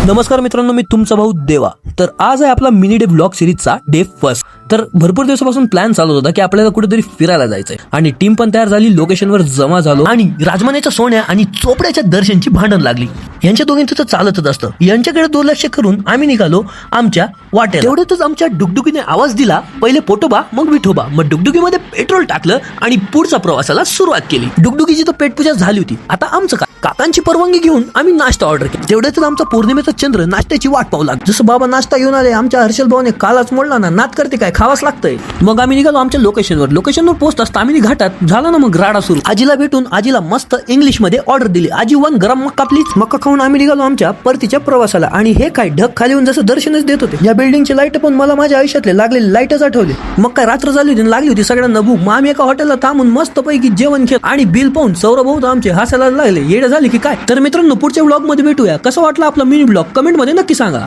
नमस्कार मित्रांनो, मी तुमचा भाऊ देवा. तर आज आहे आपला मिनी डे व्लॉग सिरीजचा डे फर्स्ट. तर भरपूर दिवसापासून प्लॅन चालू होता की आपल्याला कुठेतरी फिरायला जायचंय आणि टीम पण तयार झाली, लोकेशनवर जमा झालो आणि राजमान्याच्या सोन्या आणि चोपड्याच्या दर्शनची भांडण लागली. यांच्या दोघींचं तर चालतच असतं. यांच्याकडे दुर्लक्ष करून आम्ही निघालो आमच्या वाटेला. तेवढ्यातच आमच्या डुगडुगीने आवाज दिला, पहिले पोटोबा मग विठोबा. मग डुगडुगीमध्ये पेट्रोल टाकलं आणि पुढचा प्रवासाला सुरुवात केली. डुगडुगीची तर पेटपूजा झाली होती. आता आमचं काकांची परवानगी घेऊन आम्ही नाश्ता ऑर्डर केला. तेवढ्यातच आमचा पौर्णिमेचा चंद्र नाश्त्याची वाट पाहू लागला. जसं बाबा नाश्ता घेऊन आले, आमच्या हर्षल भाऊने कालाच मोडला ना, नात करते काय, खावाच लागतंय. मग आम्ही निघालो आमच्या लोकेशनवर पोहोचता तामिनी घाटात झाला ना मग राडा सुरू. आजीला भेटून आजीला मस्त इंग्लिश मध्ये ऑर्डर दिली. आजी 1 गरम मक्का प्लीज. मक्का खाऊन आम्ही निघालो आमच्या परतीच्या प्रवासाला. आणि हे काय ढग खाली येऊन जसं दर्शनच देत होते. या बिल्डिंगचे लाईट पण मला माझ्या आयुष्यातले लागलेले लाईटच आठवले. मग काय रात्र झाली होती, लागली होती सगळ्यांना भूक. मग आम्ही एका हॉटेलला थांबून मस्त पैकी जेवण केलं आणि बिल पाहून सौरभ भाऊ आमचे हसायला लागले, येडे झाले की काय. तर मित्रांनो, पुढच्या व्लॉग मध्ये भेटूया. कसं वाटलं आपला मिनी ब्लॉग कमेंट मध्ये नक्की सांगा.